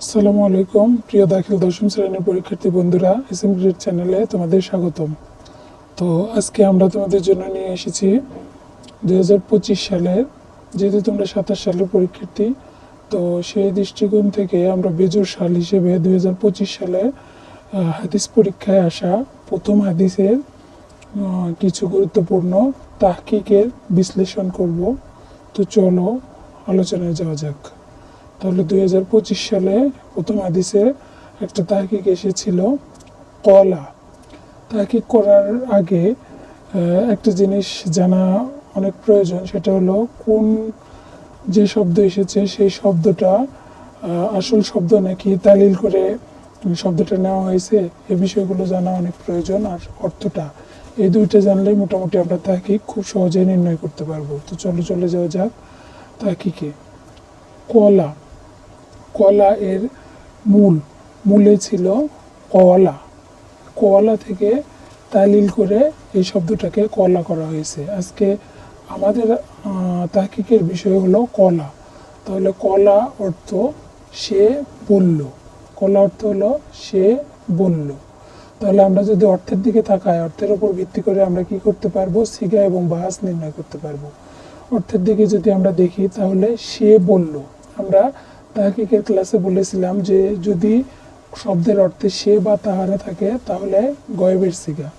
আসসালামু আলাইকুম প্রিয় দাখিল দশম শ্রেণীর পরীক্ষার্থী বন্ধুরা, এসএম গ্রেড চ্যানেলে তোমাদের স্বাগতম। তো আজকে আমরা তোমাদের জন্য নিয়ে এসেছি 2025 সালের, যেহেতু তোমরা 27 সালের পরীক্ষার্থী, তো সেই দৃষ্টিকোণ থেকে আমরা বেজোড় সাল হিসেবে 2025 সালে হাদিস পরীক্ষায় আসা প্রথম হাদিসের কিছু গুরুত্বপূর্ণ তাহকিকের বিশ্লেষণ করব। তো চলো আলোচনায় যাওয়া যাক। তাহলে 2025 সালে প্রথম হাদিসে একটা তাহকিক এসেছিল কলা। তাহকিক করার আগে একটা জিনিস জানা অনেক প্রয়োজন, সেটা হলো কোন যে শব্দ এসেছে সেই শব্দটা আসল শব্দ নাকি তালিল করে শব্দটা নেওয়া হয়েছে, এই বিষয়গুলো জানা অনেক প্রয়োজন। আর অর্থটা, এই দুইটা জানলেই মোটামুটি আমরা তাহকিক খুব সহজেই নির্ণয় করতে পারবো। তো চলে যাওয়া যাক তাহকিকে। কলা, কলা এর মূলে ছিল কওয়ালা। কওয়ালা থেকে তালিল করে এই শব্দটাকে কলা করা হয়েছে। আজকে আমাদের তাহকিকের বিষয় হলো কলা। তাহলে কলা অর্থ সে বলল, কলা অর্থ হলো সে বলল। তাহলে আমরা যদি অর্থের দিকে তাকাই, অর্থের উপর ভিত্তি করে আমরা কি করতে পারবো, সিগা এবং বাহাস নির্ণয় করতে পারবো। অর্থের দিকে যদি আমরা দেখি, তাহলে সে বলল, আমরা তাহকিকের ক্লাসে বলেছিলাম যে যদি শব্দের অর্থে সে বা তাহারা থাকে তাহলে গয়েবের সিগা।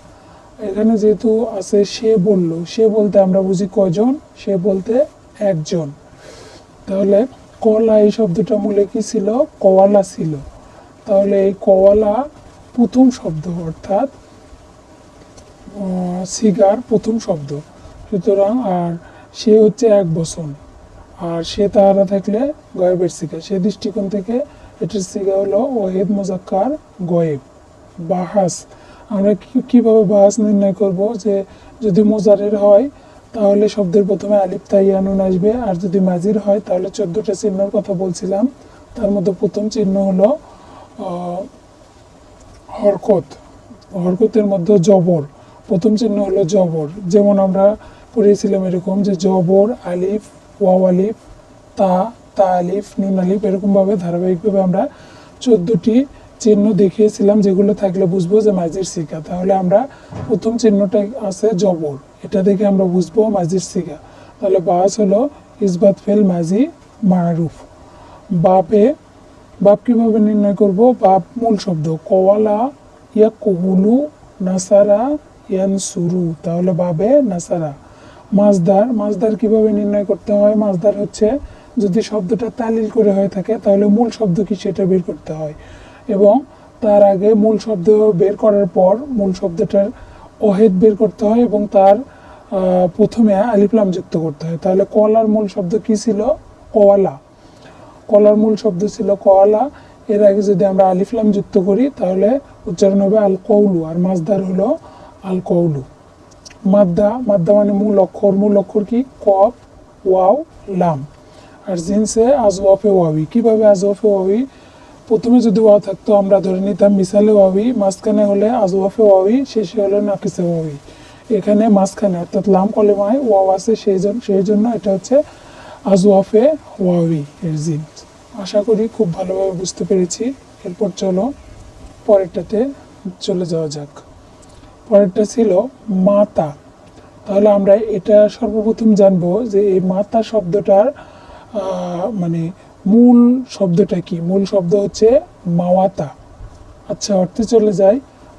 এখানে যেহেতু আছে সে বলল, সে বলতে আমরা বুঝি কয়জন, সে বলতে একজন। তাহলে কলা এই শব্দটা মূলে কি ছিল, কওয়ালা ছিল। তাহলে এই কওয়ালা প্রথম শব্দ, অর্থাৎ সিগার প্রথম শব্দ। সুতরাং আর সে হচ্ছে এক বচন, আর সে তাহারা থাকলে গয়েবের সিগা। সে দৃষ্টিকোণ থেকে এটার সিগা হলো ওয়াহিদ মুজাক্কার গয়েব। বাহাস, আমরা কিভাবে বাহাস নির্ণয় করব, যে যদি মোজারের হয় তাহলে শব্দের প্রথমে আলিফ তাইয়া নুন আসবে, আর যদি মাজির হয় তাহলে 14টা চিহ্নের কথা বলছিলাম, তার মধ্যে প্রথম চিহ্ন হলো হরকত। হরকতের মধ্যে জবর, প্রথম চিহ্ন হলো জবর। যেমন আমরা পড়িয়েছিলাম এরকম যে জবর, আলিফ, ওয়াও আলিফ, তা, তা আলিফ, নুন আলিফ, এরকমভাবে ধারাবাহিকভাবে আমরা 14টি চিহ্ন দেখিয়েছিলাম, যেগুলো থাকলে বুঝবো যে মাজির সিগা। তাহলে আমরা প্রথম চিহ্নটা আছে জবর, এটা দেখে আমরা বুঝবো মাজির সিগা। তাহলে বাস হলো ইসবাত ফেল মাজি মারুফ। বাপে, বাপ কিভাবে নির্ণয় করব, বাপ মূল শব্দ কওয়ালা ইয়া কহুলু নাসারা ইয়ানসুরু, তাহলে বাবে নাসারা। মাজদার, মাজদার কিভাবে নির্ণয় করতে হয়, মাজদার হচ্ছে যদি শব্দটা তালিল করে হয়ে থাকে তাহলে মূল শব্দ কি সেটা বের করতে হয়, এবং তার আগে মূল শব্দ বের করার পর মূল শব্দটার অহেদ বের করতে হয় এবং তার প্রথমে আলিফলাম যুক্ত করতে হয়। তাহলে কলার মূল শব্দ কি ছিল, কওয়ালা। কলার মূল শব্দ ছিল কওয়ালা, এর আগে যদি আমরা আলিফলাম যুক্ত করি তাহলে উচ্চারণ হবে আল কৌলু, আর মাজদার হলো আল কৌলু। মাদ্দা, মাদ্দা মানে মূল অক্ষর। মূল অক্ষর কি, কফ, ওয়াও, লাম। আর জিনসে আজওয়াফে ওয়াবি। কিভাবে আজওয়াফে ওয়াবি, প্রথমে যদি ওয়াও থাকতো আমরা ধরে নিতাম মিসালে ওয়াবি, মাঝখানে হলে আজওয়াফে ওয়াবি, শেষে হলে নাকিসে ওয়াবি। এখানে মাঝখানে অর্থাৎ লাম কলেমায় ওয়াও আছে, সেই জন্য এটা হচ্ছে আজওয়াফে ওয়াবি এর জিনস। আশা করি খুব ভালোভাবে বুঝতে পেরেছি। এরপর চলো পরেরটাতে চলে যাওয়া যাক। পরেরটা ছিল মাতা। তাহলে আমরা এটা সর্বপ্রথম জানবো যে এই মাতা শব্দটার মানে মূল শব্দটা কি। মূল শব্দ হচ্ছে মাওয়াতা। আচ্ছা, অর্থে চলে যাই।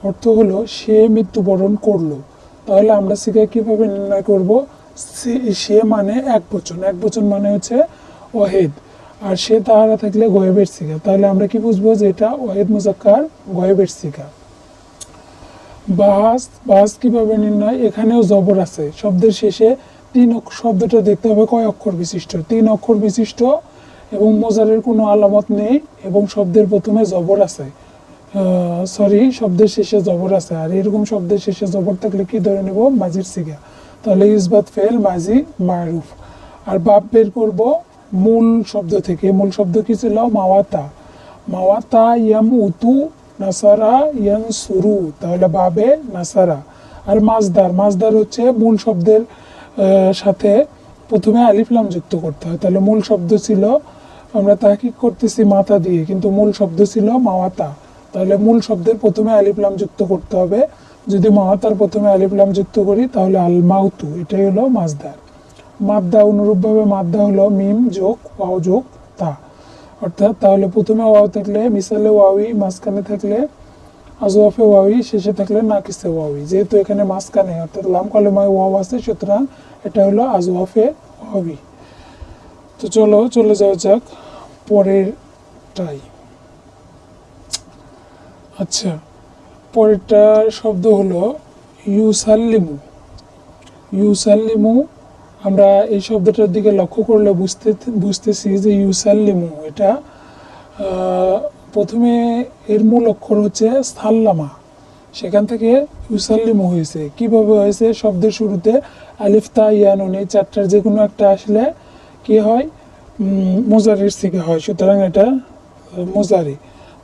অর্থ হলো সে মৃত্যুবরণ করলো। তাহলে আমরা সিগা কিভাবে নির্ণয় করব, সে মানে এক বচন, এক বচন মানে হচ্ছে ওয়াহিদ, আর সে তাহারা থাকলে গয়েবের সিগা। তাহলে আমরা কি বুঝবো যে এটা ওয়াহিদ মুজাক্কার গয়েবের সিগা। বাহাস, বাহাস কিভাবে নির্ণয়, এখানেও জবর আছে শব্দের শেষে। শব্দটা দেখতে হবে কয় অক্ষর বিশিষ্ট, 3 অক্ষর বিশিষ্ট, এবং মোজারের কোনো আলামত নেই, এবং শব্দের প্রথমে জবর আছে, শব্দের শেষে জবর আছে। আর এরকম শব্দের শেষে জবর থাকলে কি ধরে নেব, মাজির সিগা। তাহলে ইসবাত ফেল মাজি মারুফ। আর বাপ বের করব মূল শব্দ থেকে। মূল শব্দ কি ছিল, মাওয়াতা। মাওয়াতা ইয়াম উতু নাসারা ইয়ানসুরু, তাহলে বাবে নাসারা। আর মাজদার, মাজদার হচ্ছে মূল শব্দের সাথে প্রথমে আলিফ লাম যুক্ত করতে হয়। তাহলে মূল শব্দ ছিল আমরা তাহকিক করতেছি মাতা দিয়ে, কিন্তু মূল শব্দ ছিল মাওয়াতা। তাহলে মূল শব্দের প্রথমে আলিফ লাম যুক্ত করতে হবে। যদি মাওয়াতার প্রথমে আলিফ লাম যুক্ত করি তাহলে আল মাউতু, এটাই হলো মাজদার। মাদ্দা অনুরূপভাবে মাদ্দা হলো মিম যোগ ওয়াও যোগ তা, অর্থাৎ তাহলে প্রথমে ওয়াও থাকলে মিসালে ওয়াওই, মাঝখানে থাকলে আজওয়াফে ওয়াওই, শেষে থাকলে নাকিসে ওয়াওই। যেহেতু এখানে মাঝখানে অর্থাৎ লাম কলেমায় ওয়াও আছে, সুতরাং এটা হলো আজওয়াফে ওয়াওই। তো চলো চলে যাওয়া যাক পরেরটাই। আচ্ছা, পরেরটার শব্দ হলো ইউসাল্লিমু। ইউসাল্লিমু, আমরা এই শব্দটার দিকে লক্ষ্য করলে বুঝতেছি যে ইউসাল্লিমু এটা প্রথমে এর মূল অক্ষর হচ্ছে সাল্লামা, সেখান থেকে ইউসাল্লিমু হয়েছে। কিভাবে হয়েছে? শব্দের শুরুতে আলিফ তা ইয়া নুন এই চারটার যে কোনো একটা আসলে কি হয়? মোজারির থেকে হয়, সুতরাং এটা মোজারি।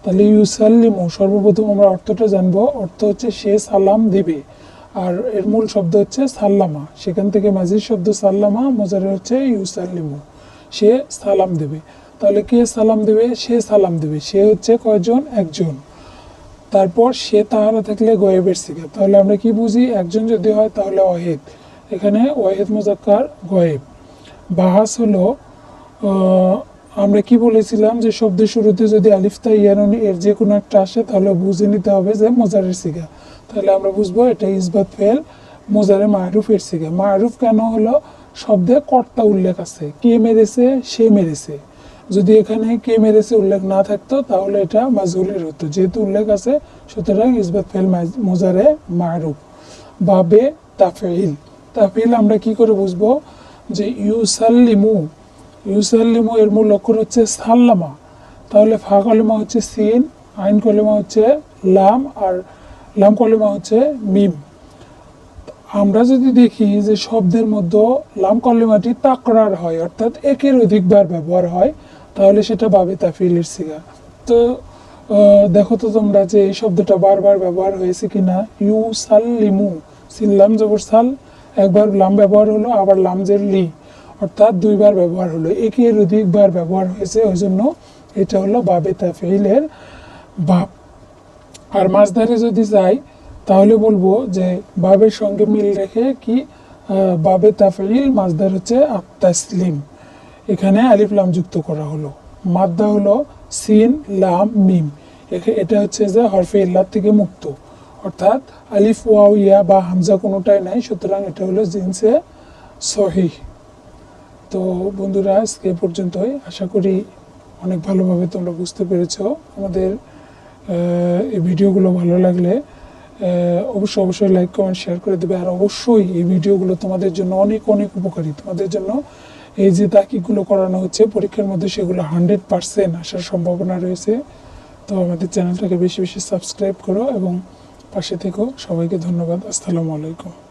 তাহলে ইউসাল্লিমু সর্বপ্রথম আমরা অর্থটা জানবো। অর্থ হচ্ছে সে সালাম দিবে, আর এর মূল শব্দ হচ্ছে সাল্লামা, সেখান থেকে মাঝির শব্দ সাল্লামা, মোজারি হচ্ছে ইউসাল্লিমু, সে সালাম দেবে। তাহলে কে সালাম দেবে? সে সালাম দেবে। সে হচ্ছে কয়জন? একজন। তারপর সে তাহারা থাকলে গয়েবের সিগা, তাহলে আমরা কি বুঝি? একজন যদি হয় তাহলে ওয়াহিদ, এখানে ওয়াহিদ মুজাক্কার গয়েব। বাহাস হলো আমরা কি বলেছিলাম যে শব্দের শুরুতে যদি আলিফ তা ইয়া নুন এর যে কোনো একটা আসে তাহলে বুঝে নিতে হবে যে মোজারের সিগা। তাহলে আমরা বুঝবো এটা ইসবাত ফেল মোজারে মারুফের সিগা। মারুফ কেন হলো? শব্দে কর্তা উল্লেখ আছে, কে মেরেছে, সে মেরেছে। যদি এখানে কে মেরেছে উল্লেখ না থাকতো তাহলে এটা মাজহুলের হতো, যেহেতু উল্লেখ আছে সুতরাং ইসবাত ফেল মোজারে মারুফ। বাবে তাফঈল, তাফঈল আমরা কি করে বুঝবো? যে ইউসাল্লিমু, ইউসাল্লিমু এর মূল অক্ষর হচ্ছে সাল্লামা, তাহলে ফা কলেমা হচ্ছে সিন, আইন কলেমা হচ্ছে লাম, আর লাম কলেমা হচ্ছে মিম। আমরা যদি দেখি যে শব্দের মধ্যে লাম কলেমাটি তাকরার হয়, অর্থাৎ একের অধিকবার ব্যবহার হয়, তাহলে সেটা বাবে তাফঈলের সিগা। তো দেখো তো তোমরা যে এই শব্দটা বারবার ব্যবহার হয়েছে কিনা। ইউসাল্লিমু, সিন লাম জবর সাল, একবার লাম ব্যবহার হলো, আবার লাম জের লি, অর্থাৎ দুইবার ব্যবহার হলো, একের অধিকবার ব্যবহার হয়েছে, ওই জন্য এটা হলো বাবে তাফঈলের বাব। আর মাঝধারে যদি যাই তাহলে বলবো যে বাবের সঙ্গে মিল রেখে কি বাবে তাফঈল মাঝধার হচ্ছে আত-তাসলিম, এখানে আলিফ লাম যুক্ত করা হলো। মাদ্দা হলো সিন লাম মিম, এটা হচ্ছে যে হরফে ইল্লাত থেকে মুক্ত, অর্থাৎ আলিফ ওয়াও ইয়া বা হামজা কোনোটাই নাই, সুতরাং এটা হলো জিনসে সহিহ। তো বন্ধুরা আজকে পর্যন্তই, আশা করি অনেক ভালোভাবে তোমরা বুঝতে পেরেছো। আমাদের এই ভিডিওগুলো ভালো লাগলে অবশ্যই লাইক কমেন্ট শেয়ার করে দেবে। আর অবশ্যই এই ভিডিওগুলো তোমাদের জন্য অনেক অনেক উপকারী। তোমাদের জন্য এই যে তাহকিকগুলো করানো হচ্ছে পরীক্ষার মধ্যে, সেগুলো 100% আসার সম্ভাবনা রয়েছে। তো আমাদের চ্যানেলটাকে বেশি বেশি সাবস্ক্রাইব করো এবং পাশে থেকো। সবাইকে ধন্যবাদ। আসসালামু আলাইকুম।